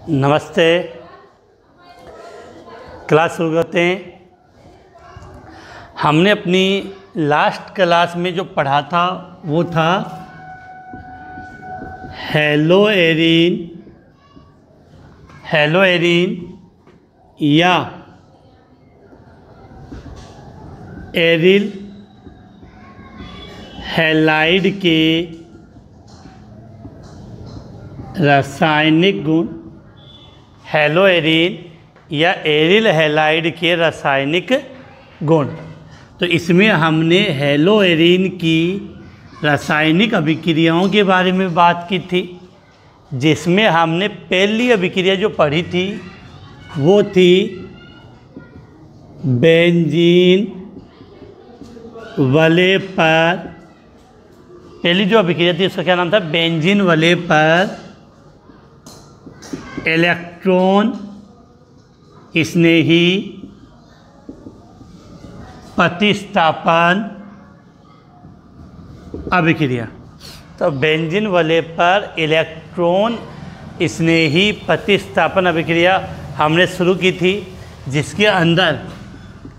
नमस्ते। क्लास शुरू करते हैं। हमने अपनी लास्ट क्लास में जो पढ़ा था वो था हेलो एरीन या एरिल हैलाइड के रासायनिक गुण, हेलो एरीन या एरिल हैलाइड के रासायनिक गुण। तो इसमें हमने हेलो एरीन की रासायनिक अभिक्रियाओं के बारे में बात की थी, जिसमें हमने पहली अभिक्रिया जो पढ़ी थी वो थी बेंजीन वलय पर। पहली जो अभिक्रिया थी उसका क्या नाम था? बेंजीन वलय पर इलेक्ट्रॉन स्नेही प्रतिस्थापन अभिक्रिया। तो बेंजीन वलय पर इलेक्ट्रॉन स्नेही प्रतिस्थापन अभिक्रिया हमने शुरू की थी, जिसके अंदर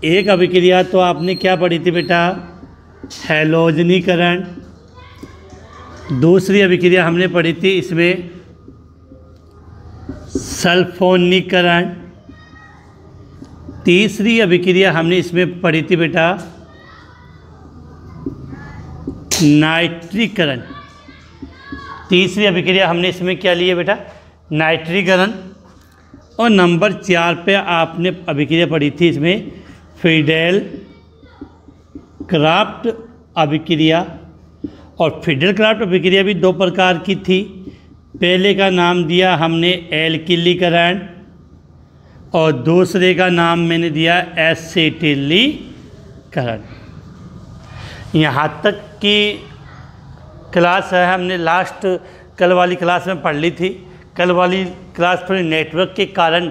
एक अभिक्रिया तो आपने क्या पढ़ी थी बेटा? हैलोजनीकरण। दूसरी अभिक्रिया हमने पढ़ी थी इसमें सल्फोनीकरण। तीसरी अभिक्रिया हमने इसमें पढ़ी थी बेटा नाइट्रीकरण। तीसरी अभिक्रिया हमने इसमें क्या ली है बेटा? नाइट्रीकरण। और नंबर 4 पे आपने अभिक्रिया पढ़ी थी इसमें फिडेल क्राफ्ट अभिक्रिया। और फिडेल क्राफ्ट अभिक्रिया भी 2 प्रकार की थी। पहले का नाम दिया हमने एल्किलीकरण और दूसरे का नाम मैंने दिया एसिटिलीकरण। यहाँ तक की क्लास है हमने लास्ट कल वाली क्लास में पढ़ ली थी। कल वाली क्लास थोड़ी नेटवर्क के कारण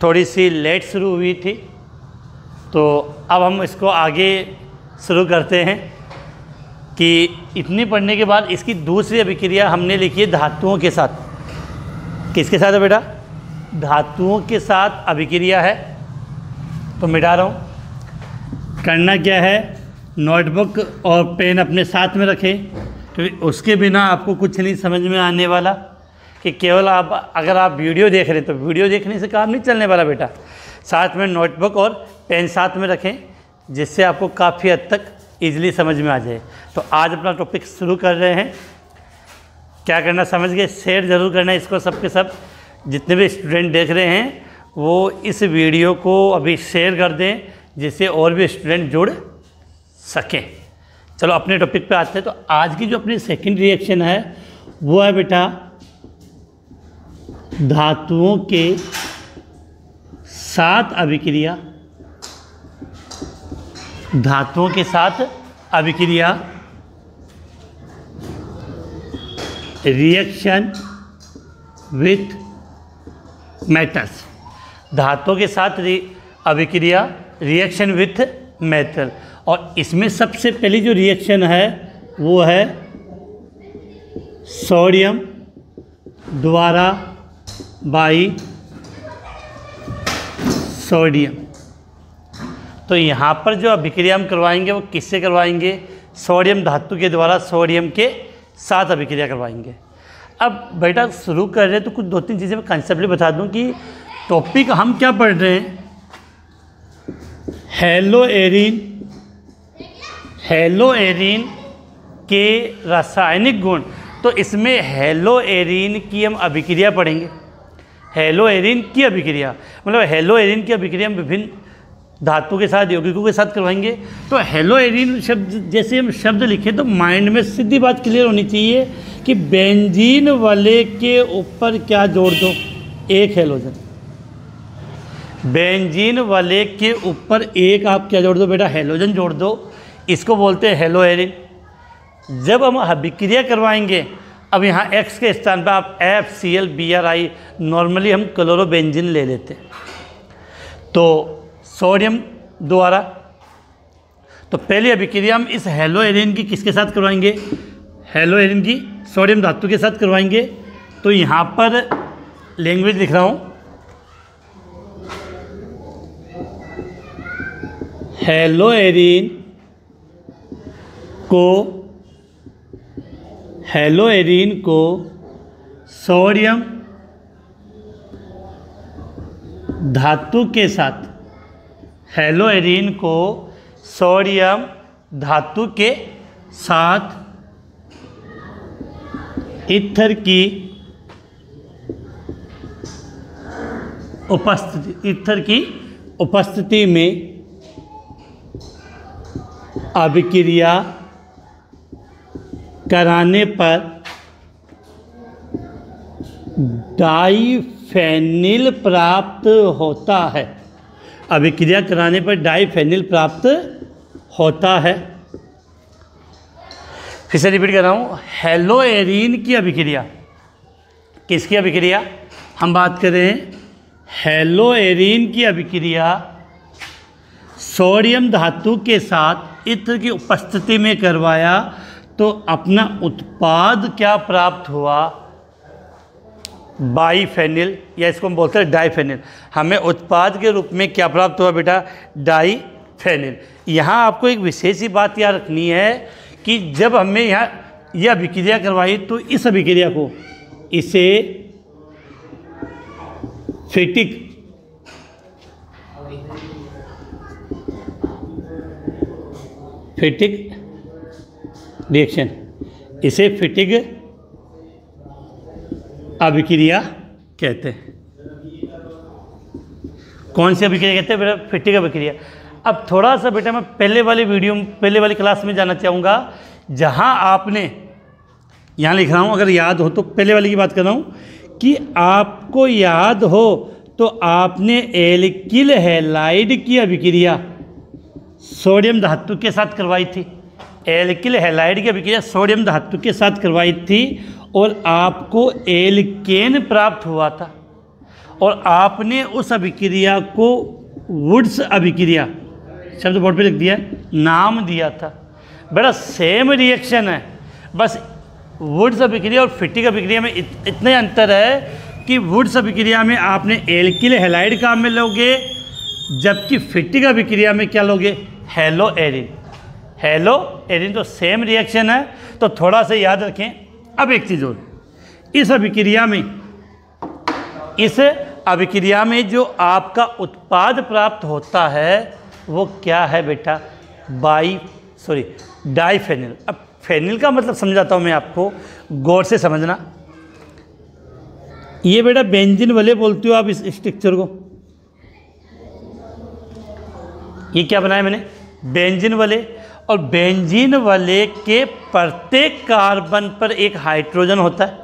थोड़ी सी लेट शुरू हुई थी, तो अब हम इसको आगे शुरू करते हैं कि इतनी पढ़ने के बाद इसकी दूसरी अभिक्रिया हमने लिखी है धातुओं के साथ। किसके साथ है बेटा? धातुओं के साथ अभिक्रिया है। तो मिटा रहा हूँ। करना क्या है? नोटबुक और पेन अपने साथ में रखें, क्योंकि उसके बिना आपको कुछ नहीं समझ में आने वाला। कि केवल अगर आप वीडियो देख रहे हैं तो वीडियो देखने से काम नहीं चलने वाला बेटा। साथ में नोटबुक और पेन साथ में रखें, जिससे आपको काफ़ी हद तक ईजिली समझ में आ जाए। तो आज अपना टॉपिक शुरू कर रहे हैं। क्या करना समझ गए? शेयर ज़रूर करना इसको सबके सब। जितने भी स्टूडेंट देख रहे हैं वो इस वीडियो को अभी शेयर कर दें, जिससे और भी स्टूडेंट जुड़ सकें। चलो अपने टॉपिक पे आते हैं। तो आज की जो अपनी सेकंड रिएक्शन है वो है बेटा धातुओं के साथ अभिक्रिया। धातुओं के साथ अभिक्रिया रिएक्शन विथ मेटल्स। धातुओं के साथ अभिक्रिया रिएक्शन विथ मेटल। और इसमें सबसे पहली जो रिएक्शन है वो है सोडियम द्वारा बाई सोडियम। तो यहाँ पर जो अभिक्रिया हम करवाएंगे वो किससे करवाएंगे? सोडियम धातु के द्वारा सोडियम के साथ अभिक्रिया करवाएंगे। अब बेटा शुरू कर रहे हैं तो कुछ 2-3 चीज़ें मैं कंसेप्टली बता दूं कि टॉपिक हम क्या पढ़ रहे हैं। हेलो एरीन के रासायनिक गुण। तो इसमें हेलो एरीन की हम अभिक्रिया पढ़ेंगे। हेलो एरीन की अभिक्रिया मतलब हेलो एरीन की अभिक्रिया हम विभिन्न धातु के साथ यौगिकों के साथ करवाएंगे। तो हेलो एरीन शब्द जैसे हम शब्द लिखे तो माइंड में सीधी बात क्लियर होनी चाहिए कि बेंजीन वलय के ऊपर क्या जोड़ दो? एक हेलोजन। बेंजीन वलय के ऊपर एक आप क्या जोड़ दो बेटा? हेलोजन जोड़ दो। इसको बोलते हैं हेलो एरीन। जब हम अभिक्रिया करवाएंगे, अब यहाँ X के स्थान पर आप FCl-Bri नॉर्मली हम क्लोरोबेंजीन ले लेते हैं। तो सोडियम द्वारा तो पहली अभिक्रिया हम इस हेलो एरीन की किसके साथ करवाएंगे? हेलो एरीन की सोडियम धातु के साथ करवाएंगे। तो यहाँ पर लैंग्वेज लिख रहा हूँ, हेलोएरिन को सोडियम धातु के साथ, हेलोएरिन को सोडियम धातु के साथ ईथर की उपस्थिति में अभिक्रिया कराने पर डाइफेनिल प्राप्त होता है। अभिक्रिया कराने पर डाइफेनिल प्राप्त होता है। फिर से रिपीट कर रहा हूँ, हेलोएरिन की अभिक्रिया, किसकी अभिक्रिया हम बात कर रहे हैं, हेलोएरिन की अभिक्रिया सोडियम धातु के साथ ईथर की उपस्थिति में करवाया तो अपना उत्पाद क्या प्राप्त हुआ, बाइफेनिल, या इसको हम बोलते हैं डाइफेनिल। हमें उत्पाद के रूप में क्या प्राप्त हुआ बेटा, डाइफेनिल। यहाँ आपको एक विशेष ही बात याद रखनी है कि जब हमने यहाँ यह अभिक्रिया करवाई तो इस अभिक्रिया को, इसे फिटिक रिएक्शन, इसे फिटिक अभिक्रिया कहते हैं। कौन सी अभिक्रिया कहते हैं बेटा, फिटिक अभिक्रिया। अब थोड़ा सा बेटा मैं पहले वाली क्लास में जाना चाहूँगा, जहाँ आपने यहाँ लिख रहा हूँ, अगर याद हो तो पहले वाली की बात कर रहा हूँ कि आपको याद हो तो आपने एल्किल हैलाइड की अभिक्रिया सोडियम धातु के साथ करवाई थी। एल्किल हैलाइड की अभिक्रिया सोडियम धातु के साथ करवाई थी और आपको एल्केन प्राप्त हुआ था, और आपने उस अभिक्रिया को वुड्स अभिक्रिया, शब्द बोर्ड पे लिख दिया, नाम दिया था। बड़ा सेम रिएक्शन है, बस वुड्स अभिक्रिया और फिटिक अभिक्रिया में इतने अंतर है कि वुड्स अभिक्रिया में आपने एल्किल हैलाइड काम में लोगे, जबकि फिटिक अभिक्रिया में क्या लोगे, हेलोएरिन। हेलोएरिन तो सेम रिएक्शन है, तो थोड़ा सा याद रखें। अब एक चीज़ और, इस अभिक्रिया में जो आपका उत्पाद प्राप्त होता है वो क्या है बेटा, डाइफेनिल। अब फेनिल का मतलब समझाता हूँ मैं आपको, गौर से समझना। ये बेटा बेंजीन वाले बोलते हो आप इस स्ट्रक्चर को, ये क्या बनाया मैंने, बेंजीन वाले। और बेंजीन वाले के प्रत्येक कार्बन पर एक हाइड्रोजन होता है,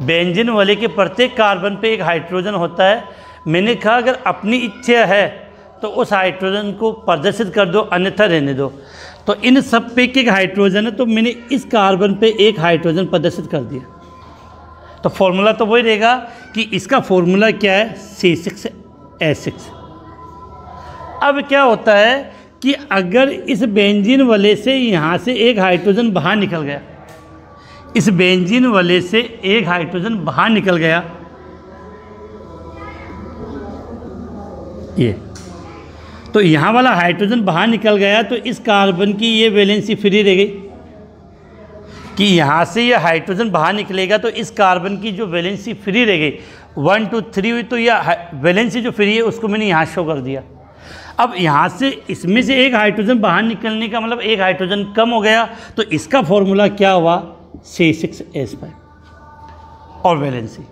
बेंजीन वाले के प्रत्येक कार्बन पे एक हाइड्रोजन होता है। मैंने कहा अगर अपनी इच्छा है तो उस हाइड्रोजन को प्रदर्शित कर दो, अन्यथा रहने दो। तो इन सब पे एक हाइड्रोजन है, तो मैंने इस कार्बन पे एक हाइड्रोजन प्रदर्शित कर दिया। तो फॉर्मूला तो वही रहेगा कि इसका फॉर्मूला क्या है, C6H6। अब क्या होता है कि अगर इस बेंजीन वाले से यहाँ से एक हाइड्रोजन बाहर निकल गया, इस बेंजीन वाले से एक हाइड्रोजन बाहर निकल गया, ये तो यहाँ वाला हाइड्रोजन बाहर निकल गया, तो इस कार्बन की ये वैलेंसी फ्री रह गई कि यहाँ से ये हाइड्रोजन बाहर निकलेगा तो इस कार्बन की जो वैलेंसी फ्री रह गई 1 2 3 हुई, तो यह वैलेंसी जो फ्री है उसको मैंने यहाँ शो कर दिया। अब यहाँ से इसमें से एक हाइड्रोजन बाहर निकलने का मतलब एक हाइड्रोजन कम हो गया, तो इसका फॉर्मूला क्या हुआ, C6H5 और वैलेंसी,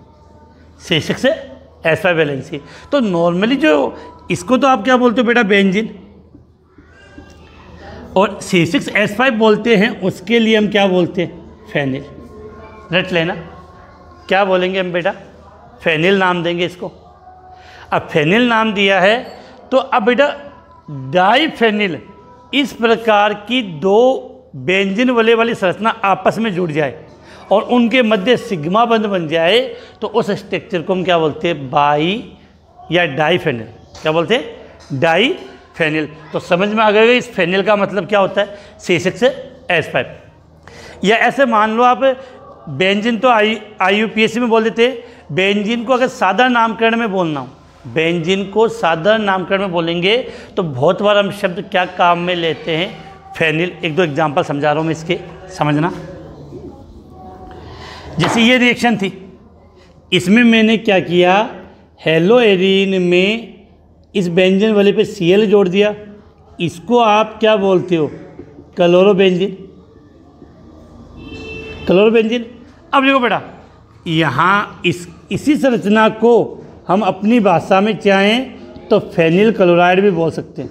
C6H5 वैलेंसी। तो नॉर्मली जो इसको तो आप क्या बोलते हो बेटा, बेंजीन, और C6H5 बोलते हैं, उसके लिए हम क्या बोलते हैं, फेनिल। रट लेना, क्या बोलेंगे हम बेटा, फेनिल नाम देंगे इसको। अब फेनिल नाम दिया है तो अब बेटा डाइफेनिल, इस प्रकार की दो बेंजीन वाली संरचना आपस में जुड़ जाए और उनके मध्य सिग्मा बंध बन जाए, तो उस स्ट्रक्चर को हम क्या बोलते हैं, बाई या डाइफेनिल। क्या बोलते हैं, डाइफेनिल। तो समझ में आ गया इस फेनिल का मतलब क्या होता है, C6H5। या ऐसे मान लो आप बेंजीन तो IUPAC में बोल देते। बेंजीन को अगर साधारण नामकरण में बोलना हो, बेंजीन को साधारण नामकरण में बोलेंगे तो बहुत बार हम शब्द क्या काम में लेते हैं, फेनिल। एक दो एग्जांपल समझा रहा हूँ मैं इसके, समझना। जैसे ये रिएक्शन थी, इसमें मैंने क्या किया, हेलोएरीन में इस बेंजीन वाले पे Cl जोड़ दिया, इसको आप क्या बोलते हो, क्लोरोबेंजीन। क्लोरोबेंजीन। अब देखो बेटा, यहाँ इसी संरचना को हम अपनी भाषा में चाहें तो फेनिल क्लोराइड भी बोल सकते हैं,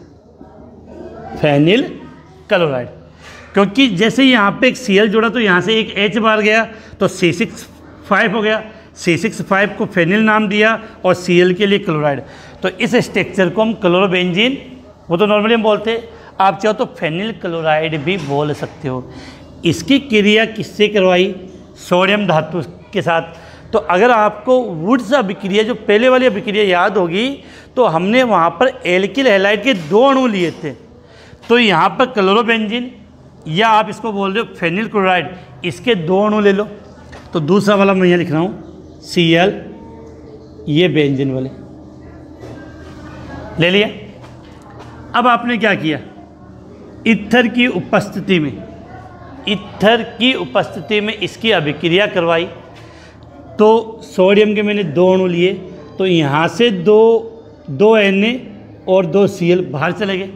फेनिल क्लोराइड। क्योंकि जैसे यहाँ पे एक Cl जोड़ा तो यहाँ से एक H बाहर गया तो C6H5 हो गया, C6H5 को फेनिल नाम दिया और Cl के लिए क्लोराइड। तो इस स्ट्रक्चर को हम क्लोरोबेंजीन, वो तो नॉर्मली हम बोलते हैं, आप चाहो तो फेनिल क्लोराइड भी बोल सकते हो। इसकी क्रिया किससे करवाई, सोडियम धातु के साथ। तो अगर आपको वुड्स अभिक्रिया, जो पहले वाली अभिक्रिया याद होगी, तो हमने वहाँ पर एल्किल हैलाइड के 2 अणु लिए थे। तो यहाँ पर क्लोरोबेंजीन या आप इसको बोल रहे हो फेनिल क्लोराइड, इसके 2 अणु ले लो। तो दूसरा वाला मैं यहाँ लिख रहा हूँ Cl, ये बेंजीन वाले ले लिया। अब आपने क्या किया, ईथर की उपस्थिति में, ईथर की उपस्थिति में इसकी अभिक्रिया करवाई। तो सोडियम के मैंने 2 अणु लिए, तो यहाँ से दो Na और 2 Cl बाहर चले गए,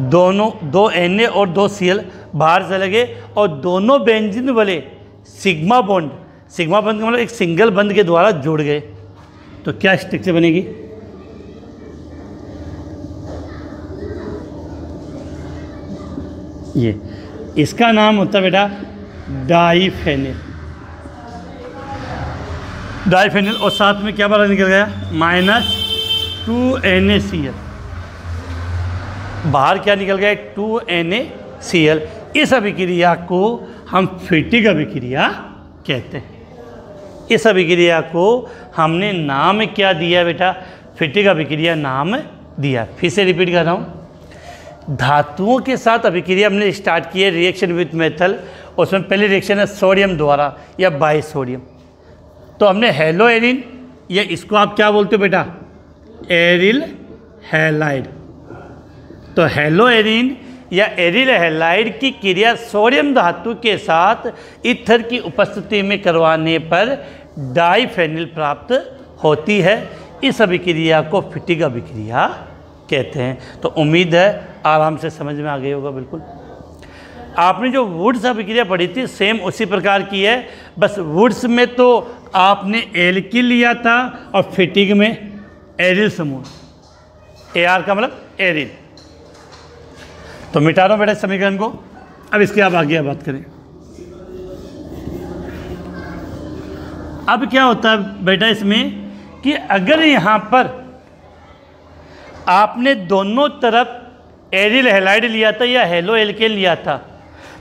दोनों 2 Na और 2 Cl बाहर चले गए, और दोनों बेंजीन वाले सिग्मा बॉन्ड का मतलब एक सिंगल बंध के द्वारा जुड़ गए। तो क्या स्ट्रक्चर बनेगी, ये इसका नाम होता है बेटा डाइफेनिल। डाइफेनिल, और साथ में क्या बाहर निकल गया, -2NaCl, बाहर क्या निकल गया, 2NaCl। इस अभिक्रिया को हम फिटिक अभिक्रिया कहते हैं। इस अभिक्रिया को हमने नाम क्या दिया बेटा, फिटिक अभिक्रिया नाम दिया। फिर से रिपीट कर रहा हूँ, धातुओं के साथ अभिक्रिया हमने स्टार्ट की है रिएक्शन विथ मेथल। उसमें पहली रिएक्शन है सोडियम द्वारा या बाई सोडियम। तो हमने हेलोएरीन, या इसको आप क्या बोलते हो बेटा, एरिल हैलाइड। तो हेलोएरीन या एरिल हैलाइड की क्रिया सोडियम धातु के साथ ईथर की उपस्थिति में करवाने पर डाइफेनिल प्राप्त होती है। इस अभिक्रिया को फिटिक अभिक्रिया कहते हैं। तो उम्मीद है आराम से समझ में आ गई होगा। बिल्कुल आपने जो वुड्स अभिक्रिया पढ़ी थी सेम उसी प्रकार की है, बस वुड्स में तो आपने एल्किल लिया था और फिटिक में एरिल समूह, AR का मतलब एरिल। तो मिटा दो बेटा समीकरण को। अब इसके आप आगे बात करें। अब क्या होता है बेटा इसमें कि अगर यहाँ पर आपने दोनों तरफ एरिल हैलाइड लिया था या हेलो एल्केन लिया था,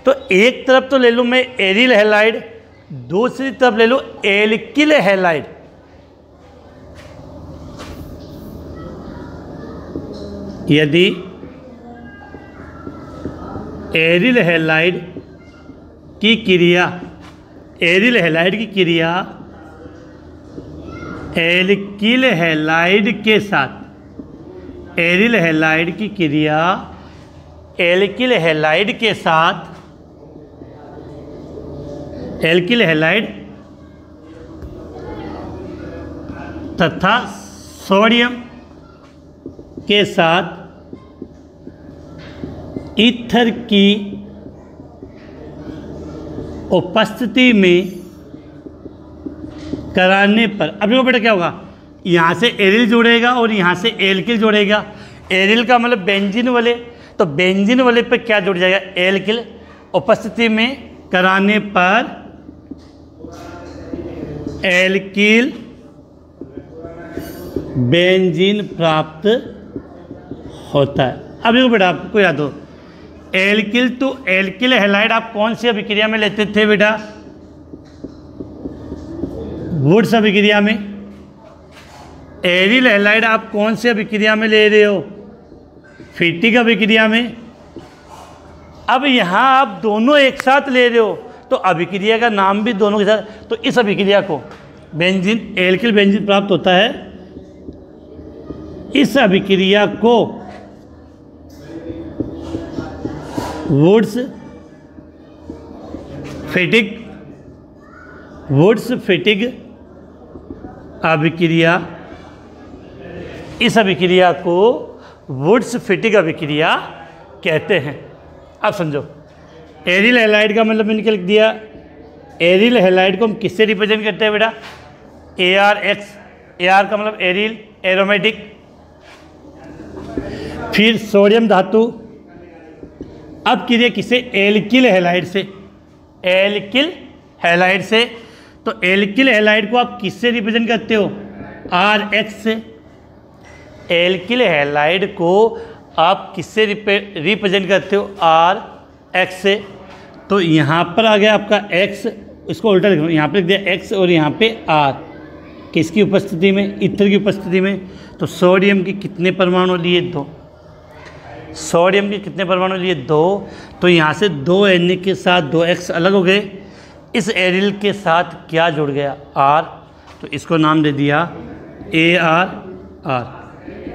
तो एक तरफ तो ले लूँ मैं एरिल हैलाइड, दूसरी तरफ ले लूँ एल्किल हैलाइड। यदि एरिल हैलाइड की क्रिया, एरिल हैलाइड की क्रिया एल्किल हैलाइड के साथ, एरिल हैलाइड की क्रिया एल्किल हैलाइड के साथ, एल्किल हैलाइड तथा सोडियम के साथ ईथर की उपस्थिति में कराने पर, अब देखो बेटा क्या होगा, यहाँ से एरिल जुड़ेगा और यहाँ से एल्किल जुड़ेगा। एरिल का मतलब बेंजीन वाले, तो बेंजीन वाले पे क्या जुड़ जाएगा, एल्किल। उपस्थिति में कराने पर एल्किल बेंजीन प्राप्त होता है। अब देखो बेटा आपको याद हो, एल्किल टू एल्किल हैलाइड आप कौन सी अभिक्रिया में लेते थे बेटा, वुड्स अभिक्रिया में। एरिल हैलाइड आप कौन सी अभिक्रिया में ले रहे हो, फिटिक अभिक्रिया में। अब यहाँ आप दोनों एक साथ ले रहे हो तो अभिक्रिया का नाम भी दोनों के साथ, तो इस अभिक्रिया को बेंजीन, एल्किल बेंजीन प्राप्त होता है। इस अभिक्रिया को वुड्स फिटिग अभिक्रिया, इस अभिक्रिया को वुड्स फिटिग अभिक्रिया कहते हैं। अब समझो, एरिल हैलाइड का मतलब मैंने क्या लिख दिया, एरिल हैलाइड को हम किससे रिप्रेजेंट करते हैं बेटा, ArX, AR का मतलब एरिल एरोमेटिक। फिर सोडियम धातु, अब क्रिया किसे, एल्किल हैलाइड से, एल्किल हैलाइड से। तो एल्किल हैलाइड को आप किससे रिप्रेजेंट करते हो, RX से। एल्किल हैलाइड को आप किससे रिप्रेजेंट करते हो, RX से। तो यहाँ पर आ गया आपका X, इसको उल्टा लिखो, यहाँ पे लिख दिया X और यहाँ पे R, किसकी उपस्थिति में, ईथर की उपस्थिति में। तो सोडियम के कितने परमाणु लिए, 2। सोडियम के कितने परमाणु लिए, 2। तो यहाँ से 2 Na के साथ 2X अलग हो गए। इस एरिल के साथ क्या जुड़ गया, R, तो इसको नाम दे दिया ArR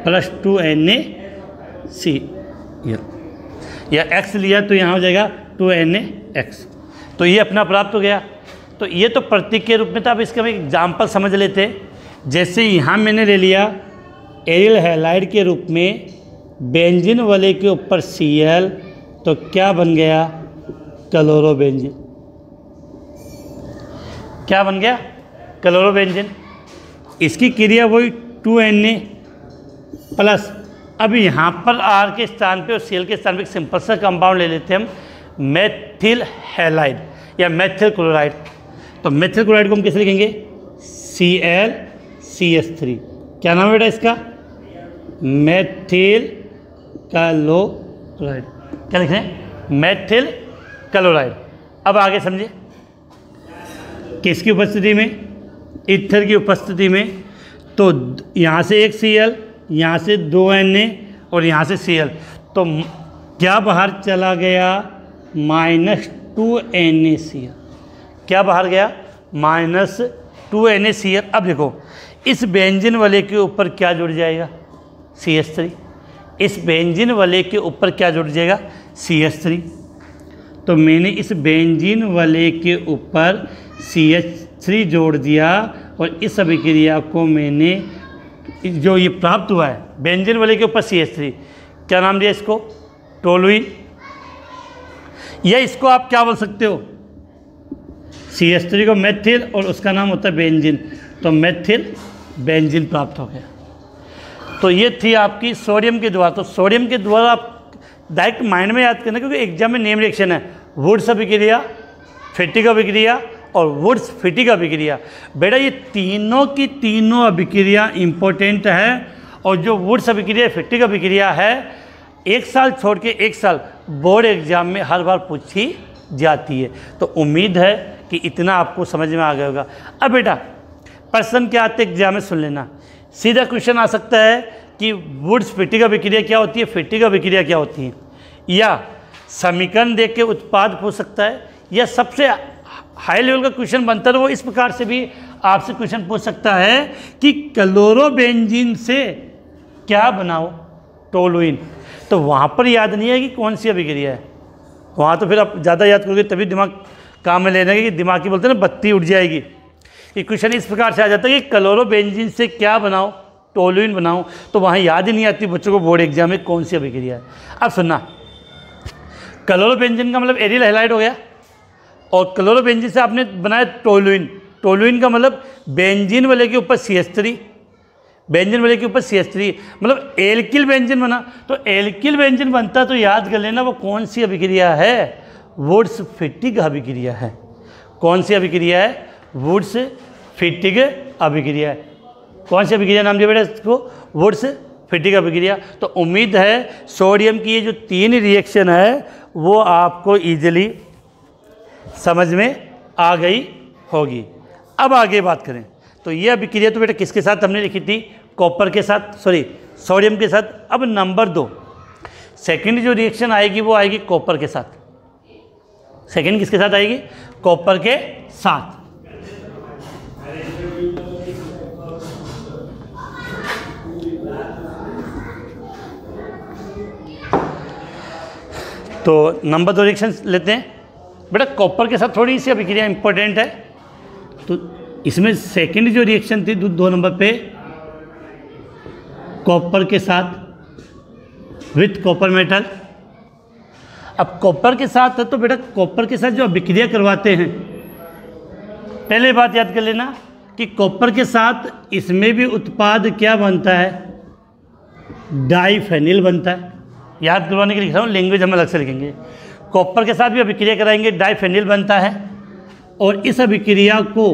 प्लस 2 NaC, या X लिया तो यहाँ हो जाएगा 2 NaX। तो ये अपना प्राप्त हो गया। तो ये तो प्रतीक के रूप में था। अब इसका एक एग्जाम्पल समझ लेते। जैसे यहाँ मैंने ले लिया एरिल हैलाइड के रूप में बेंजीन वाले के ऊपर Cl, तो क्या बन गया, क्लोरोबेंजीन। क्या बन गया, क्लोरोबेंजीन। इसकी क्रिया वही 2 Na प्लस, अब यहाँ पर R के स्थान पे और Cl के स्थान पे एक सिंपल सा कंपाउंड ले लेते हैं हम, मेथिल हैलाइड या मेथिल क्लोराइड। तो मेथिल क्लोराइड को हम कैसे लिखेंगे, ClCH3। क्या नाम है बेटा इसका, मेथिल क्लोराइड। क्या लिख रहे हैं, मेथिल क्लोराइड। अब आगे समझिए, किसकी उपस्थिति में, ईथर की उपस्थिति में। तो यहाँ से एक Cl, यहाँ से 2 Na और यहाँ से Cl, तो क्या बाहर चला गया, -2 NaCl। क्या बाहर गया, -2 NaCl। अब देखो, इस बेंजीन वाले के ऊपर क्या जुड़ जाएगा, CH3। इस बेंजीन वाले के ऊपर क्या जुड़ जाएगा, CH3। तो मैंने इस बेंजीन वाले के ऊपर CH3 जोड़ दिया और इस अभिक्रिया को मैंने, जो ये प्राप्त हुआ है बेंजीन वाले के ऊपर CH3, क्या नाम दिया इसको, टोलुइन। या इसको आप क्या बोल सकते हो, CH3 को मेथिल और उसका नाम होता है बेंजीन, तो मेथिल बेंजीन प्राप्त हो गया। तो ये थी आपकी सोडियम के द्वारा। तो सोडियम के द्वारा आप डायरेक्ट माइंड में याद करना, क्योंकि एग्जाम में नेम रिएक्शन है, वुड्स अभिक्रिया, फिटिग अभिक्रिया और वुड्स फिटिग अभिक्रिया। बेटा ये तीनों की तीनों अभिक्रिया इंपॉर्टेंट है, और जो वुड्स अभिक्रिया, फिटिग अभिक्रिया है, 1 साल छोड़ के 1 साल बोर्ड एग्जाम में हर बार पूछी जाती है। तो उम्मीद है कि इतना आपको समझ में आ गया होगा। अब बेटा प्रश्न क्या आते एग्जाम में सुन लेना। सीधा क्वेश्चन आ सकता है कि वुड्स फिटिग अभिक्रिया क्या होती है, फिटिग अभिक्रिया क्या होती है, या समीकरण देख के उत्पाद पूछ सकता है, या सबसे हाई लेवल का क्वेश्चन बनता है वो इस प्रकार से भी आपसे क्वेश्चन पूछ सकता है कि क्लोरोबेंजीन से क्या बनाओ, टोलुइन। तो वहाँ पर याद नहीं है कि कौन सी अभिक्रिया है, वहाँ तो फिर आप ज़्यादा याद करोगे तभी दिमाग काम में लेना है, कि दिमाग की बोलते हैं ना बत्ती उड़ जाएगी। ये क्वेश्चन इस प्रकार से आ जाता है कि क्लोरोबेंजीन से क्या बनाओ, टोलुइन बनाओ, तो वहाँ याद ही नहीं आती बच्चों को बोर्ड एग्जाम में कौन सी अभिक्रिया है। अब सुनना, क्लोरोबेंजीन का मतलब एरिल हैलाइड हो गया, और क्लोरोबेंजीन से आपने बनाया टोलुइन। टोलुइन का मतलब बेंजीन वाले के ऊपर CH3, बेंजीन वाले के ऊपर CH3 मतलब एल्किल बेंजीन बना। तो एल्किल बेंजीन बनता तो याद कर लेना वो कौन सी अभिक्रिया है, वुड्स फिटिग अभिक्रिया है। कौन सी अभिक्रिया है, वुड्स फिटिग अभिक्रिया है। कौन सी अभिक्रिया नाम दिया बेटा इसको, वुड्स फिटिग अभिक्रिया। तो उम्मीद है सोडियम की ये जो 3 रिएक्शन है वो आपको ईजिली समझ में आ गई होगी। अब आगे बात करें तो ये अभिक्रिया तो बेटा किसके साथ हमने लिखी थी, कॉपर के साथ, सॉरी सोडियम के साथ। अब नंबर 2 सेकेंड जो रिएक्शन आएगी वो आएगी कॉपर के साथ। सेकेंड किसके साथ आएगी? कॉपर के साथ। तो नंबर 2 रिएक्शन लेते हैं बेटा। कॉपर के साथ थोड़ी सी अभिक्रिया इंपॉर्टेंट है, तो इसमें सेकेंड जो रिएक्शन थी 2 नंबर पे, कॉपर के साथ विथ कॉपर मेटल। अब कॉपर के साथ है तो बेटा कॉपर के साथ जो अभिक्रिया करवाते हैं, पहले बात याद कर लेना कि कॉपर के साथ इसमें भी उत्पाद क्या बनता है? डाइफेनिल बनता है। याद करवाने के लिए लिख रहा हूँ, लैंग्वेज हम अलग से लिखेंगे। कॉपर के साथ भी अभिक्रिया कराएंगे, डाइफेनिल बनता है, और इस अभिक्रिया को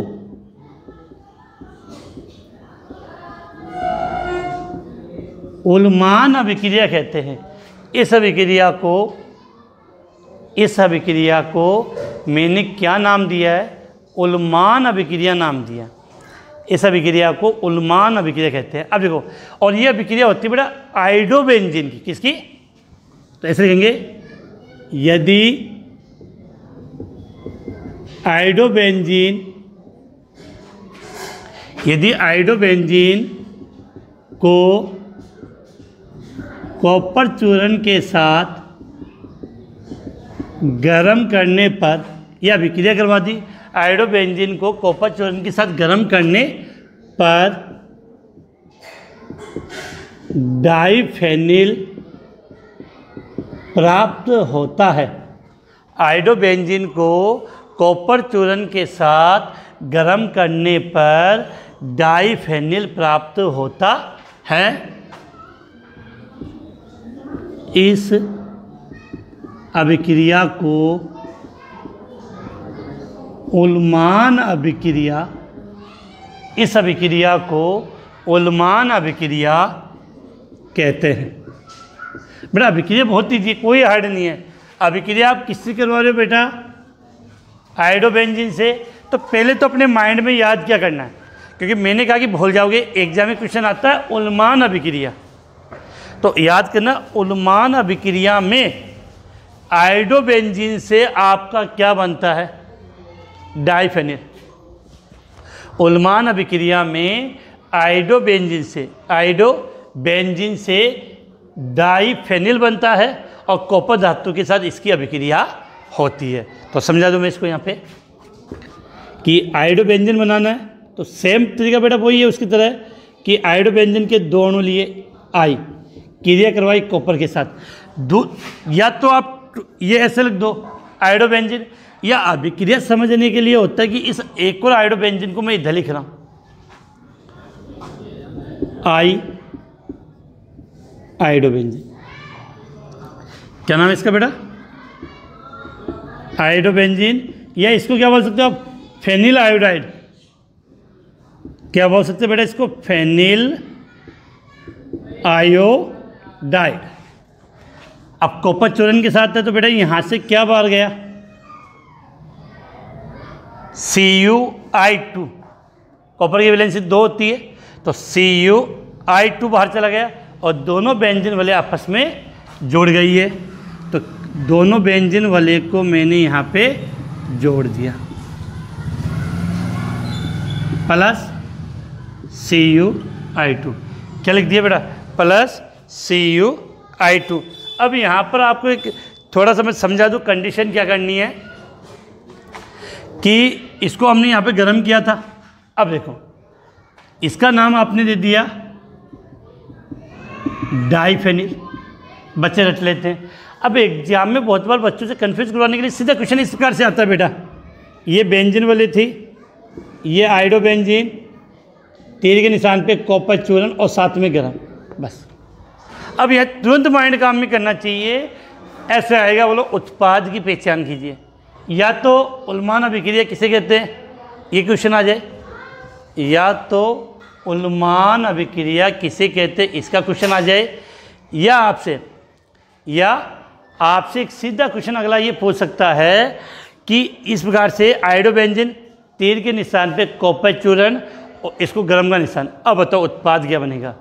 उल्मान अभिक्रिया कहते हैं। इस अभिक्रिया को मैंने क्या नाम दिया है? उल्मान अभिक्रिया नाम दिया। इस अभिक्रिया को उल्मान अभिक्रिया कहते हैं। अब देखो, और ये अभिक्रिया होती है बेटा आइडोबेंजीन की। किसकी? तो ऐसे लिखेंगे, यदि आइडोबेंजीन को कॉपर चूर्ण के साथ गर्म करने पर, यह अभिक्रिया करवा दी, आइडोबेंजीन को कॉपर चूर्ण के साथ गर्म करने पर डाइफेनिल प्राप्त होता है। आइडोबेंजीन को कॉपर चूर्ण के साथ गर्म करने पर डाइफेनिल प्राप्त होता है। इस अभिक्रिया को उल्मान अभिक्रिया कहते हैं। बेटा अभिक्रिया बहुत ईजी, कोई हार्ड नहीं है। अभिक्रिया आप किससे करवा रहे हो बेटा? आइडोबेंजीन से। तो पहले तो अपने माइंड में याद क्या करना है, क्योंकि मैंने कहा कि भूल जाओगे, एग्जाम में क्वेश्चन आता है उल्मान अभिक्रिया। तो याद करना, उल्मान अभिक्रिया में आइडोबेंजीन से आपका क्या बनता है? डाइफेनिल। उल्मान अभिक्रिया में आइडोबेंजीन से डाइफेनिल बनता है, और कॉपर धातु के साथ इसकी अभिक्रिया होती है। तो समझा दूँ मैं इसको यहाँ पे कि आइडोबेंजीन बनाना है, तो सेम तरीका बेटा वही है उसकी तरह कि आइडोबेंजीन के 2 अणु लिए आई, क्रिया करवाई कॉपर के साथ। या तो आप ये ऐसे लिख दो आइडोबेंजीन, या अभिक्रिया समझने के लिए होता है कि इस एक और आइडोबेंजीन को मैं इधर लिख रहा हूँ, आइडोबेंजीन। क्या नाम है इसका बेटा? आइडोबेंजीन। या इसको क्या बोल सकते हो आप? Phenyl iodide. क्या बोल सकते हो बेटा इसको? Phenyl iodide. अब कॉपर चूर्ण के साथ है तो बेटा यहां से क्या बाहर गया? CuI2। कॉपर की वैलेंसी 2 होती है, तो CuI2 बाहर चला गया, और दोनों बेंजीन वाले आपस में जुड़ गई है। तो दोनों बेंजीन वाले को मैंने यहाँ पे जोड़ दिया, प्लस CuI2। क्या लिख दिया बेटा? Plus CuI2। अब यहाँ पर आपको एक थोड़ा सा मैं समझा दूँ, कंडीशन क्या करनी है कि इसको हमने यहाँ पे गर्म किया था। अब देखो, इसका नाम आपने दे दिया डाइफेनिल, बच्चे रट लेते हैं। अब एग्जाम में बहुत बार बच्चों से कंफ्यूज करवाने के लिए सीधा क्वेश्चन इस प्रकार से आता है बेटा, ये बेंजीन वाले थी, ये आइडोबेंजीन, तीर के निशान पे कॉपर चूर्ण और साथ में गर्म, बस। अब यह तुरंत माइंड काम में करना चाहिए। ऐसे आएगा, बोलो उत्पाद की पहचान कीजिए। या तो उल्मान अभिक्रिया किसे कहते हैं, ये क्वेश्चन आ जाए, या तो उल्मान अभिक्रिया किसे कहते हैं, इसका क्वेश्चन आ जाए, या आपसे एक सीधा क्वेश्चन अगला ये पूछ सकता है कि इस प्रकार से आइडोबेंजीन, तीर के निशान पे कॉपर चूर्ण और इसको गर्म का निशान। अब बताओ उत्पाद क्या बनेगा।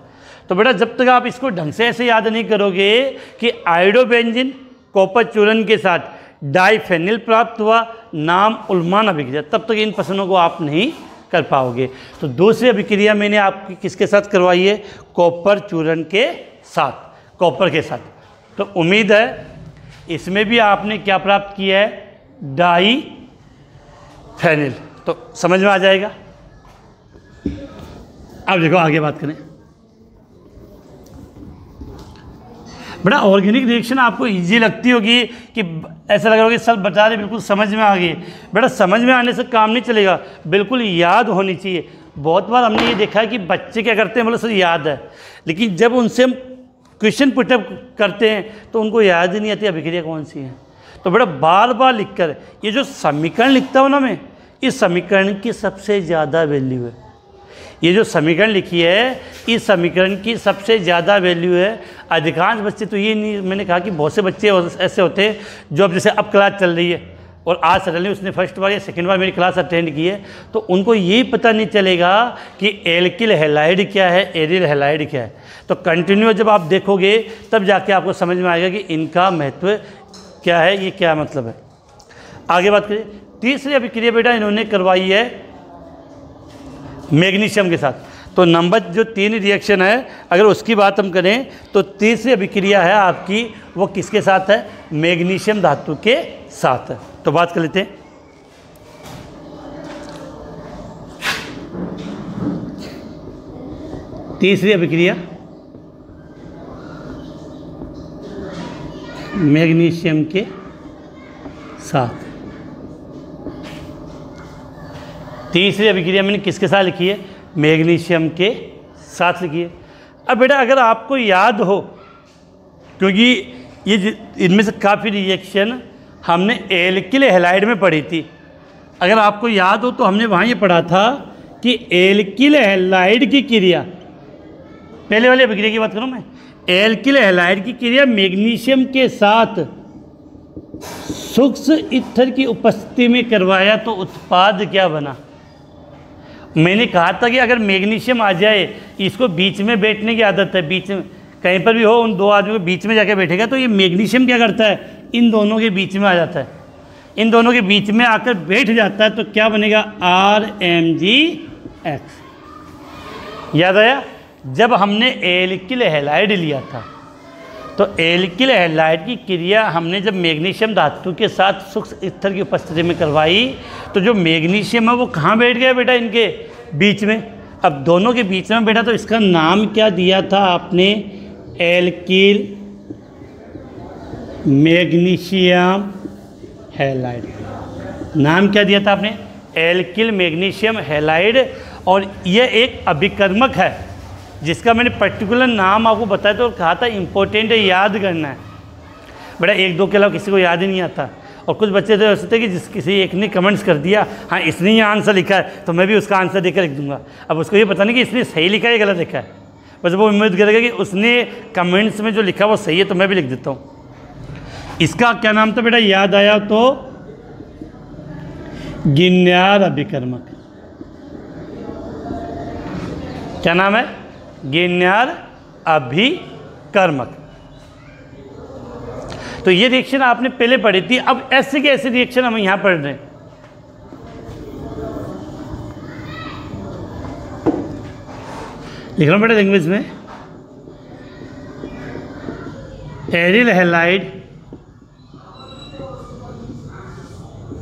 तो बेटा जब तक आप इसको ढंग से ऐसे याद नहीं करोगे कि आइडोबेंजीन कॉपर चूर्ण के साथ डाइफेनिल प्राप्त हुआ, नाम उल्मान अभिक्रिया, तब तक इन प्रश्नों को आप नहीं कर पाओगे। तो दूसरी अभिक्रिया मैंने आपकी किसके साथ करवाई है? कॉपर चूर्ण के साथ, कॉपर के साथ। तो उम्मीद है इसमें भी आपने क्या प्राप्त किया है? डाइफेनिल। तो समझ में आ जाएगा। अब देखो आगे बात करें। बड़ा ऑर्गेनिक रिएक्शन आपको इजी लगती होगी कि ऐसा लग रहा होगा कि सर बता रहे बिल्कुल समझ में आ गई। बेटा समझ में आने से काम नहीं चलेगा, बिल्कुल याद होनी चाहिए। बहुत बार हमने ये देखा है कि बच्चे क्या करते हैं, बोले सर याद है, लेकिन जब उनसे हम क्वेश्चन पुटअप करते हैं तो उनको याद ही नहीं आती अभिक्रिया कौन सी है। तो बेटा बार बार लिखकर ये जो समीकरण लिखता हूँ ना मैं, इस समीकरण की सबसे ज़्यादा वैल्यू है। ये जो समीकरण लिखी है इस समीकरण की सबसे ज़्यादा वैल्यू है। अधिकांश बच्चे तो ये नहीं, मैंने कहा कि बहुत से बच्चे ऐसे होते हैं जो अब जैसे अब क्लास चल रही है और आज सडनली उसने फर्स्ट बार या सेकंड बार मेरी क्लास अटेंड की है, तो उनको ये पता नहीं चलेगा कि एल्किल हैलाइड क्या है, एरिल हैलाइड क्या है। तो कंटिन्यू जब आप देखोगे तब जाके आपको समझ में आएगा कि इनका महत्व क्या है, ये क्या मतलब है। आगे बात करें। तीसरी अभिक्रिया बेटा इन्होंने करवाई है मैग्नीशियम के साथ। तो नंबर जो 3 रिएक्शन है अगर उसकी बात हम करें तो तीसरी अभिक्रिया है आपकी, वो किसके साथ है? मैग्नीशियम धातु के साथ है। तो बात कर लेते हैं। तीसरी अभिक्रिया मैग्नीशियम के साथ। तीसरी अभिक्रिया मैंने किसके साथ लिखी है? मैग्नीशियम के साथ लिखी है। अब बेटा अगर आपको याद हो, क्योंकि ये इनमें से काफ़ी रिएक्शन हमने एल्किल हैलाइड में पढ़ी थी, अगर आपको याद हो तो हमने वहाँ ये पढ़ा था कि एल्किल हैलाइड की क्रिया, पहले वाली अभिक्रिया की बात करूँ मैं, एल्किल हैलाइड की क्रिया मैग्नीशियम के साथ सूक्ष्म ईथर की उपस्थिति में करवाया तो उत्पाद क्या बना? मैंने कहा था कि अगर मैग्नीशियम आ जाए, इसको बीच में बैठने की आदत है, बीच में कहीं पर भी हो उन दो आदमियों के बीच में जाके बैठेगा तो ये मैग्नीशियम क्या करता है? इन दोनों के बीच में आ जाता है, इन दोनों के बीच में आकर बैठ जाता है। तो क्या बनेगा? RMgX। याद आया? जब हमने एल्किल हैलाइड लिया था तो एल्किल हैलाइड की क्रिया हमने जब मैग्नीशियम धातु के साथ सूक्ष्म ईथर की उपस्थिति में करवाई तो जो मैग्नीशियम है वो कहाँ बैठ गया बेटा? इनके बीच में। अब दोनों के बीच में बैठा तो इसका नाम क्या दिया था आपने? Alkyl magnesium halide. नाम क्या दिया था आपने? Alkyl magnesium halide. और यह एक अभिकर्मक है जिसका मैंने पर्टिकुलर नाम आपको बताया तो कहा था इम्पोर्टेंट है, याद करना है। बेटा 1-2 के अलावा किसी को याद ही नहीं आता। और कुछ बच्चे तो ऐसे थे कि किसी एक ने कमेंट्स कर दिया, हाँ इसने ये आंसर लिखा है तो मैं भी उसका आंसर देकर लिख दूंगा। अब उसको ये पता नहीं कि इसने सही लिखा है या गलत लिखा है, बस वो उम्मीद करेगा कि उसने कमेंट्स में जो लिखा वो सही है तो मैं भी लिख देता हूँ। इसका क्या नाम था बेटा? याद आया तो गिन्यार अभिकर्मक। क्या नाम है? गिन्यार अभिकर्मक। तो ये रिएक्शन आपने पहले पढ़ी थी। अब ऐसे के ऐसे रिएक्शन हम यहां पढ़ रहे हैं। लिख रहा हूं बेटा लैंग्वेज में। एरिल हैलाइड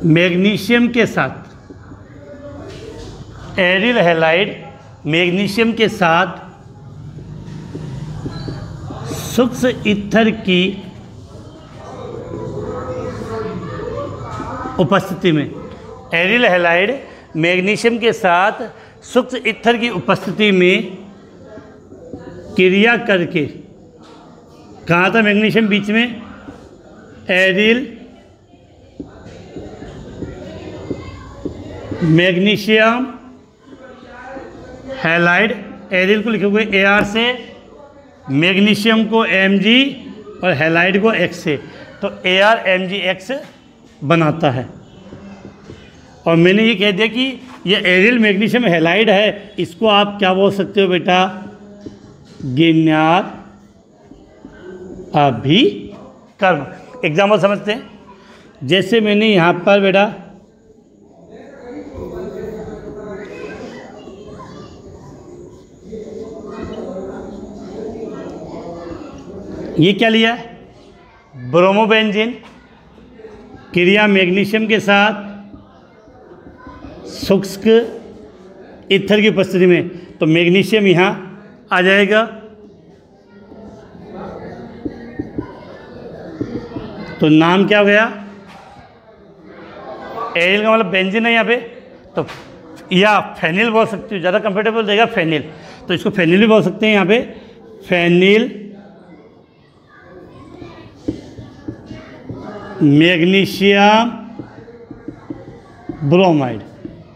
मैग्नीशियम के साथ, एरिल हैलाइड मैग्नीशियम के साथ सूक्ष्म ईथर की उपस्थिति में, एरिल हैलाइड मैग्नीशियम के साथ सूक्ष्म ईथर की उपस्थिति में क्रिया करके, कहाँ था मैग्नीशियम बीच में? एरिल मैग्नीशियम हैलाइड, एरिल को लिखे हुए AR से, मैग्नीशियम को Mg और हैलाइड को X से, तो ArMgX बनाता है। और मैंने ये कह दिया कि ये एरिल मैग्नीशियम हैलाइड है, इसको आप क्या बोल सकते हो बेटा? गिन्यार अभिकर्मक। एग्जाम्पल समझते हैं। जैसे मैंने यहाँ पर बेटा ये क्या लिया, ब्रोमोबेंजीन क्रिया मैग्नीशियम के साथ शुष्क ईथर की उपस्थिति में, तो मैग्नीशियम यहाँ आ जाएगा। तो नाम क्या हो गया, एरिल का मतलब बेंजीन है यहाँ पे, तो या फेनिल बोल सकते हो, ज़्यादा कंफर्टेबल देगा फेनिल, तो इसको फेनिल भी बोल सकते हैं यहाँ पे, फेनिल मैग्नीशियम ब्रोमाइड।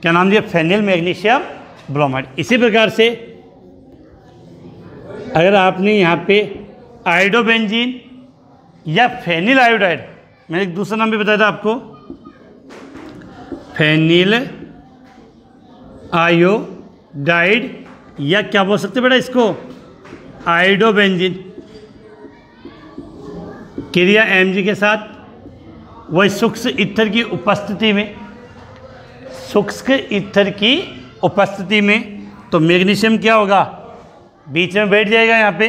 क्या नाम दिया, फेनिल मैग्नीशियम ब्रोमाइड। इसी प्रकार से अगर आपने यहाँ पे आयोडोबेंजीन या फेनिल आयोडाइड, मैंने एक दूसरा नाम भी बताया था आपको, फेनिल आयोडाइड, या क्या बोल सकते बेटा इसको, आयोडोबेंजीन क्रिया Mg के साथ वह शुष्क ईथर की उपस्थिति में, शुष्क ईथर की उपस्थिति में, तो मैग्नीशियम क्या होगा, बीच में बैठ जाएगा यहाँ पे,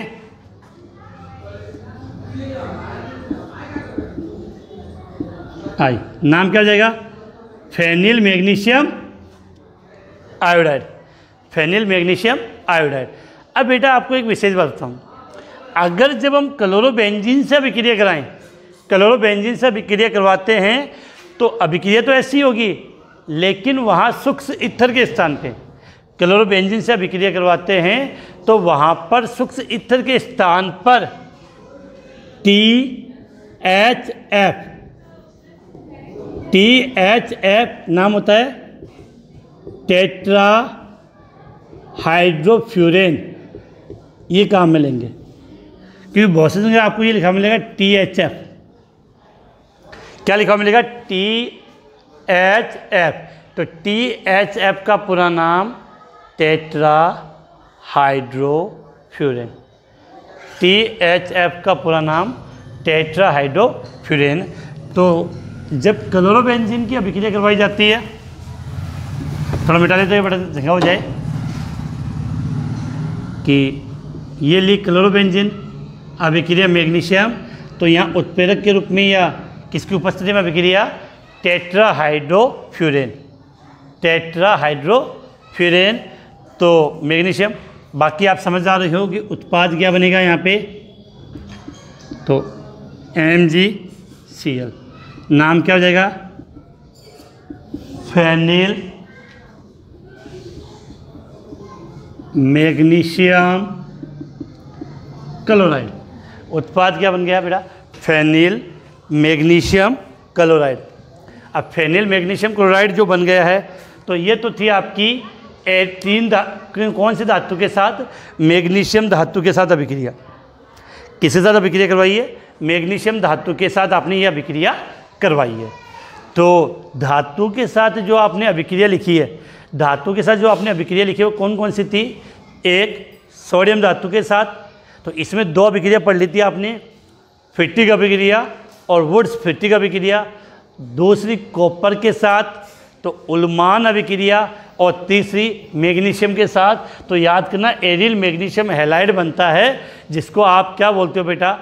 आई नाम क्या हो जाएगा, phenyl magnesium iodide, phenyl magnesium iodide. अब बेटा आपको एक विशेष बात बताऊँ, अगर जब हम क्लोरोबेंजीन से अभिक्रिया कराएं, क्लोरोबेंजीन से अभिक्रिया करवाते हैं तो अभिक्रिया तो ऐसी होगी, लेकिन वहाँ शुष्क ईथर के स्थान पे क्लोरोबेंजीन से अभिक्रिया करवाते हैं तो वहाँ पर शुष्क ईथर के स्थान पर THF नाम होता है टेट्रा हाइड्रोफ्यूरेन, ये काम में लेंगे, क्योंकि बहुत से जगह आपको ये लिखा मिलेगा THF, क्या लिखा मिलेगा, THF, तो THF का पूरा नाम टेट्रा हाइड्रोफ्यूरेन, THF का पूरा नाम टेट्रा हाइड्रोफ्यूरेन। तो जब क्लोरोबेंजीन की अभिक्रिया करवाई जाती है, थोड़ा मिटा लेते हैं बड़ा जगह हो जाए, कि ये ली क्लोरोबेंजीन अभिक्रिया मैग्नीशियम, तो यहाँ उत्प्रेरक के रूप में या किसकी उपस्थिति में अभिक्रिया, टेट्राहाइड्रोफ्यूरेन, टेट्राहाइड्रोफ्यूरेन, तो मैग्नीशियम। बाकी आप समझ आ रहे हो कि उत्पाद क्या बनेगा यहाँ पे, तो MgCl, नाम क्या हो जाएगा, फेनिल मैग्नीशियम क्लोराइड। उत्पाद क्या बन गया बेटा, फेनिल मैग्नीशियम क्लोराइड। अब फेनिल मैग्नीशियम क्लोराइड जो बन गया है, तो ये तो थी आपकी कौन सी धातु के साथ, मैग्नीशियम धातु के साथ अभिक्रिया, किसके साथ अभिक्रिया करवाई है, मैग्नीशियम धातु के साथ आपने ये अभिक्रिया करवाई है। तो धातु के साथ जो आपने अभिक्रिया लिखी है, धातु के साथ जो आपने अभिक्रिया लिखी है वो कौन कौन सी थी, एक सोडियम धातु के साथ, तो इसमें दो अभिक्रिया पढ़ ली थी आपने, फिट्टिक अभिक्रिया और वुड्स फिट्टिक अभिक्रिया, दूसरी कॉपर के साथ तो उल्मान अभिक्रिया, और तीसरी मैग्नीशियम के साथ, तो याद करना एरिल मैग्नीशियम हैलाइड बनता है, जिसको आप क्या बोलते हो बेटा,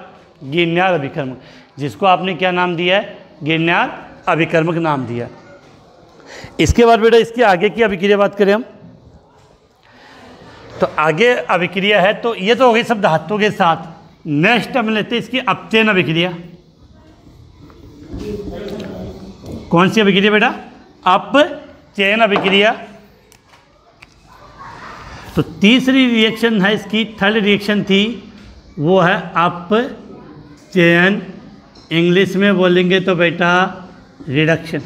गिरनार अभिकर्मक, जिसको आपने क्या नाम दिया है, गिरनार अभिकर्मक नाम दिया। इसके बाद बेटा इसके आगे की अभिक्रिया बात करें हम, तो आगे अभिक्रिया है, तो ये तो हो गई सब धातु के साथ। नेक्स्ट हम लेते हैं इसकी अपचयन अभिक्रिया। कौन सी अभिक्रिया बेटा, अपचयन अभिक्रिया। तो तीसरी रिएक्शन है इसकी, थर्ड रिएक्शन थी, वो है अपचयन, इंग्लिश में बोलेंगे तो बेटा रिडक्शन।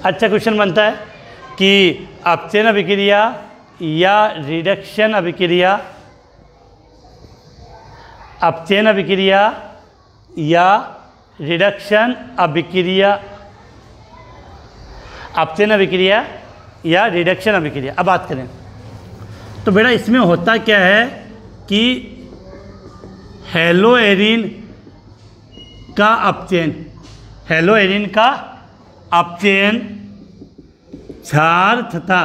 अच्छा क्वेश्चन बनता है कि अपचयन अभिक्रिया या रिडक्शन अभिक्रिया, अपचयन अभिक्रिया या रिडक्शन अभिक्रिया, अपचयन अभिक्रिया या रिडक्शन अभिक्रिया। अब बात करें तो बेटा इसमें होता क्या है कि हेलोएरिन का अपचयन, हेलो एरिन का अपचयन क्षार तथा,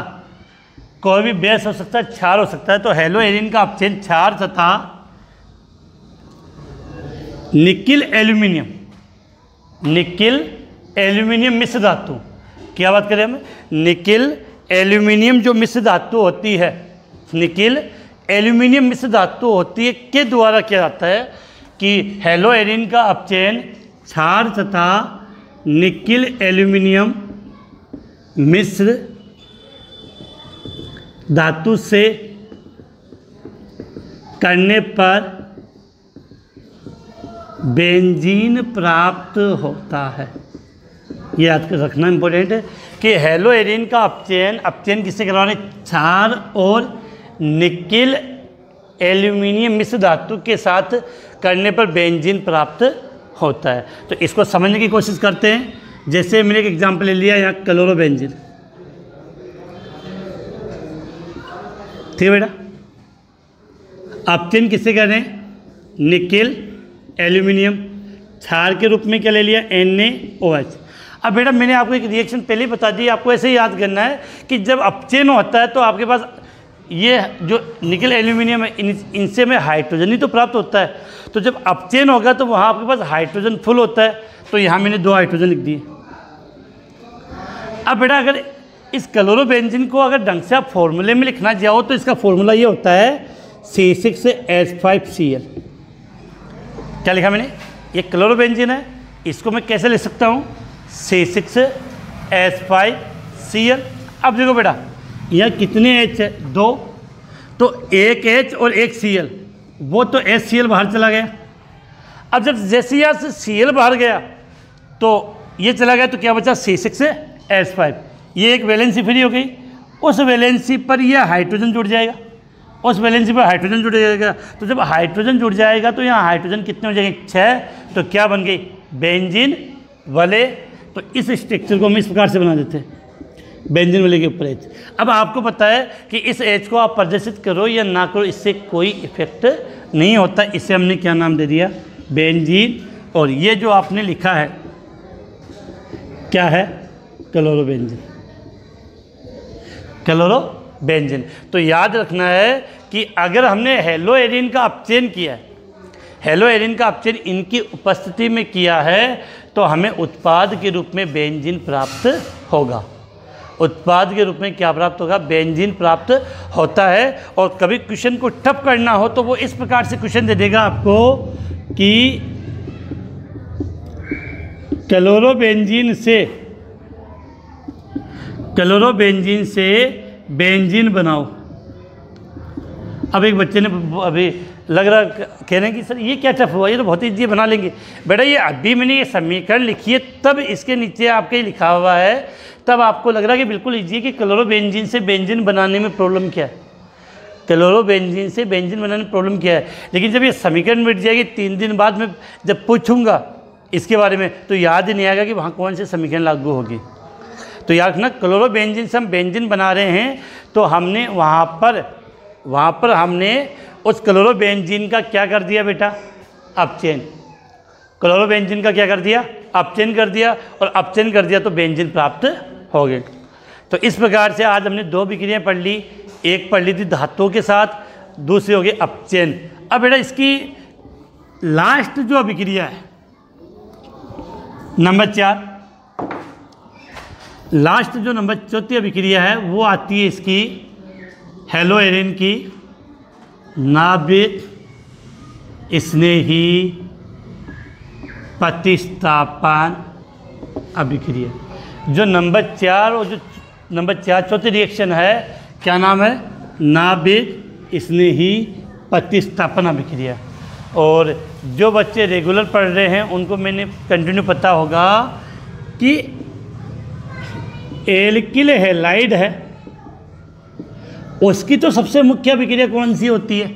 कोई भी बेस हो सकता है, क्षार हो सकता है, तो हेलो एरिन का अपचयन क्षार तथा निकिल एल्यूमिनियम, निकिल एल्यूमिनियम मिश्र धातु, क्या बात करें हम, निकिल एल्यूमिनियम जो मिश्र धातु होती है, निकिल एल्यूमिनियम मिश्र धातु होती है के द्वारा किया जाता है कि हेलो एरिन का अपचयन क्षार तथा निकिल एल्यूमिनियम मिश्र धातु से करने पर बेंजीन प्राप्त होता है। ये याद कर रखना इंपॉर्टेंट है कि हेलो एरिन का अपचयन, अपचयन किससे करवाने, क्षार और निकिल एल्यूमिनियम मिश्र धातु के साथ करने पर बेंजीन प्राप्त होता है। तो इसको समझने की कोशिश करते हैं। जैसे मैंने एक एग्जांपल ले लिया यहाँ क्लोरोबेंजीन, ठीक है बेटा, अपचयन किससे कर रहे हैं, निकिल एल्यूमिनियम, क्षार के रूप में क्या ले लिया, NaOH। अब बेटा मैंने आपको एक रिएक्शन पहले ही बता दी, आपको ऐसे ही याद करना है कि जब अपचयन होता है तो आपके पास ये जो निकिल एल्यूमिनियम है इनसे में हाइड्रोजन ही तो प्राप्त होता है। तो जब अपचयन होगा तो वहाँ आपके पास हाइड्रोजन फुल होता है, तो यहाँ मैंने 2 हाइड्रोजन लिख दिए। अब बेटा अगर इस क्लोरोबेंजीन को अगर ढंग से आप फॉर्मूले में लिखना चाहो तो इसका फॉर्मूला ये होता है C6H5Cl। क्या लिखा मैंने, ये क्लोरोबेंजीन है, इसको मैं कैसे लिख सकता हूँ, C6H5Cl। अब देखो बेटा यहाँ कितने H है, 2, तो एक H और एक Cl, वो तो HCl बाहर चला गया। अब जब जैसे यहाँ से Cl बाहर गया तो ये चला गया, तो क्या बचा, C6H5, ये एक वैलेंसी फ्री हो गई। उस वैलेंसी पर यह हाइड्रोजन जुड़ जाएगा, उस वैलेंसी पर हाइड्रोजन जुड़ जाएगा। तो जब हाइड्रोजन जुड़ जाएगा तो यहाँ हाइड्रोजन कितने हो जाएंगे, 6, तो क्या बन गई, बेंजीन वाले। तो इस स्ट्रक्चर को हम इस प्रकार से बना देते हैं, बेंजीन वाले के ऊपर H। अब आपको पता है कि इस H को आप प्रदर्शित करो या ना करो, इससे कोई इफेक्ट नहीं होता। इसे हमने क्या नाम दे दिया, बेंजीन। और ये जो आपने लिखा है क्या है, क्लोरोबेंजीन, क्लोरोबेंजीन। तो याद रखना है कि अगर हमने हेलो एरिन का अपचयन किया है, हेलो एरिन का अपचयन इनकी उपस्थिति में किया है, तो हमें उत्पाद के रूप में बेंजीन प्राप्त होगा। उत्पाद के रूप में क्या प्राप्त होगा, बेंजीन प्राप्त होता है। और कभी क्वेश्चन को टफ करना हो तो वो इस प्रकार से क्वेश्चन दे देगा आपको कि क्लोरोबेंजीन से बेंजीन बनाओ। अब एक बच्चे ने अभी लग रहा कह रहे हैं कि सर ये क्या टफ हुआ, ये तो बहुत ईजी बना लेंगे। बेटा ये अभी मैंने ये समीकरण लिखी है, तब इसके नीचे आपके लिखा हुआ है, तब आपको लग रहा है कि बिल्कुल ईजी है कि क्लोरोबेंजीन से बेंजीन बनाने में प्रॉब्लम क्या है, क्लोरोबेंजीन से बेंजीन बनाने में प्रॉब्लम क्या है। लेकिन जब ये समीकरण मिट जाएगी 3 दिन बाद में जब पूछूंगा इसके बारे में, तो याद ही नहीं आएगा कि वहाँ कौन से समीकरण लागू होगी। तो याद रखना, क्लोरोबेंजीन से हम बेंजीन बना रहे हैं, तो हमने वहाँ पर हमने उस क्लोरोबेंजीन का क्या कर दिया बेटा, अपचयन। क्लोरोबेंजीन का क्या कर दिया, अपचयन कर दिया, और अपचयन कर दिया तो बेंजीन प्राप्त हो गए। तो इस प्रकार से आज हमने 2 विक्रियाएं पढ़ ली, एक पढ़ ली थी धातुओं के साथ, दूसरी हो गई अपचयन। अब बेटा इसकी लास्ट जो विक्रिया है नंबर 4, लास्ट जो नंबर 4 विक्रिया है वो आती है इसकी हेलो एरिन की नाभिक स्नेही प्रतिस्थापन अभिक्रिया। जो नंबर 4 और जो नंबर 4 चौथी रिएक्शन है, क्या नाम है, नाभिक स्नेही प्रतिस्थापन अभिक्रिया। और जो बच्चे रेगुलर पढ़ रहे हैं उनको मैंने कंटिन्यू पता होगा कि एल्किल हैलाइड है, उसकी तो सबसे मुख्य अभिक्रिया कौन सी होती है,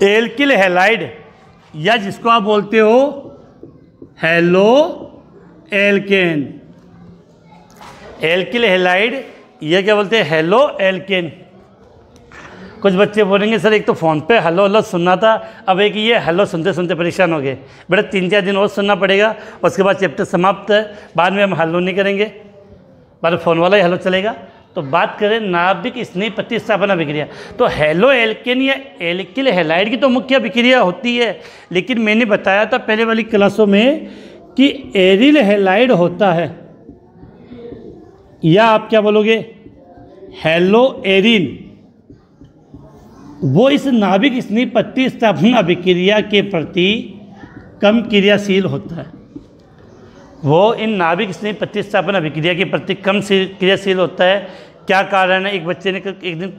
एल्किल हैलाइड, या जिसको आप बोलते हो हेलो एल्केन। एल्किल हैलाइड, ये क्या बोलते हैं, हेलो एल्केन। कुछ बच्चे बोलेंगे सर एक तो फ़ोन पे हेलो हेलो सुनना था, अब एक ये हेलो सुनते सुनते परेशान हो गए। बेटा 3-4 दिन और सुनना पड़ेगा, उसके बाद चैप्टर समाप्त है, बाद में हम हेलो नहीं करेंगे, बाद में फ़ोन वाला ही हेलो चलेगा। तो बात करें नाभिक स्नेह प्रतिस्थापन अभिक्रिया, तो हेलो एल्केन या एल्किल हैलाइड की तो मुख्य अभिक्रिया होती है, लेकिन मैंने बताया था पहले वाली क्लासों में कि एरिल हैलाइड होता है, या आप क्या बोलोगे हेलो एरिन, वो इस नाभिक स्नेह प्रतिस्थापन अभिक्रिया के प्रति कम क्रियाशील होता है। वो इन नाभिक स्नेह प्रतिस्थापन अभिक्रिया के प्रति कम क्रियाशील होता है। क्या कारण है? एक बच्चे ने एक दिन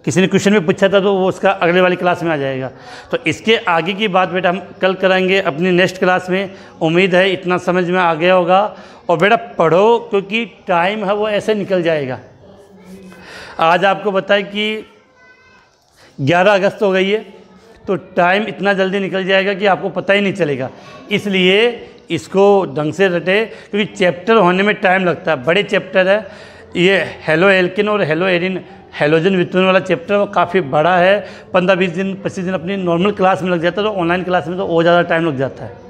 किसी ने क्वेश्चन में पूछा था, तो वो उसका अगले वाली क्लास में आ जाएगा। तो इसके आगे की बात बेटा हम कल कराएंगे अपनी नेक्स्ट क्लास में। उम्मीद है इतना समझ में आ गया होगा। और बेटा पढ़ो, क्योंकि टाइम है वो ऐसे निकल जाएगा। आज आपको बताएं कि 11 अगस्त हो गई है, तो टाइम इतना जल्दी निकल जाएगा कि आपको पता ही नहीं चलेगा। इसलिए इसको ढंग से रटे, क्योंकि चैप्टर होने में टाइम लगता है। बड़े चैप्टर है ये, हेलो एल्किन और हेलो एरिन हेलोजन वितरण वाला चैप्टर, वो काफ़ी बड़ा है। 15-20 दिन 25 दिन अपनी नॉर्मल क्लास में लग जाता है, तो ऑनलाइन क्लास में तो और ज़्यादा टाइम लग जाता है।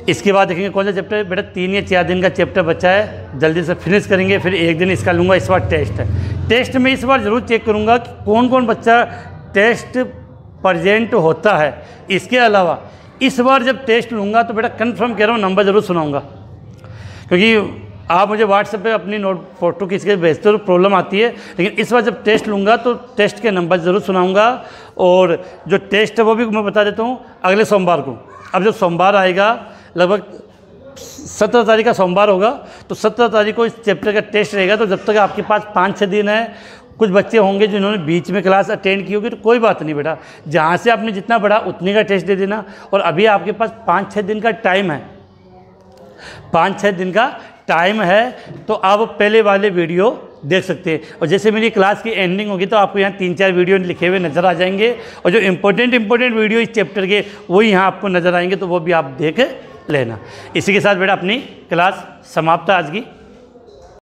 इसके बाद देखेंगे कौन सा चैप्टर। बेटा 3 या 4 दिन का चैप्टर बचा है, जल्दी से फिनिश करेंगे। फिर एक दिन इसका लूँगा, इस बार टेस्ट है। टेस्ट में इस बार ज़रूर चेक करूँगा कि कौन कौन बच्चा टेस्ट प्रजेंट होता है। इसके अलावा इस बार जब टेस्ट लूँगा तो बेटा कन्फर्म कह रहा हूँ नंबर ज़रूर सुनाऊँगा, क्योंकि आप मुझे व्हाट्सएप पे अपनी नोट फोटो खींच के भेजते हो, प्रॉब्लम आती है। लेकिन इस बार जब टेस्ट लूँगा तो टेस्ट के नंबर ज़रूर सुनाऊँगा। और जो टेस्ट है वो भी मैं बता देता हूँ अगले सोमवार को। अब जब सोमवार आएगा, लगभग 17 तारीख का सोमवार होगा, तो 17 तारीख को इस चैप्टर का टेस्ट रहेगा। तो जब तक आपके पास 5-6 दिन है, कुछ बच्चे होंगे जिन्होंने बीच में क्लास अटेंड की होगी, तो कोई बात नहीं बेटा, जहाँ से आपने जितना पढ़ा उतने का टेस्ट दे देना। और अभी आपके पास 5-6 दिन का टाइम है, 5-6 दिन का टाइम है, तो आप पहले वाले वीडियो देख सकते हैं। और जैसे मेरी क्लास की एंडिंग होगी तो आपको यहाँ 3-4 वीडियो लिखे हुए नज़र आ जाएंगे, और जो इम्पोर्टेंट वीडियो इस चैप्टर के वो यहाँ आपको नज़र आएंगे, तो वो भी आप देख लेना। इसी के साथ बेटा अपनी क्लास समाप्त है आज की।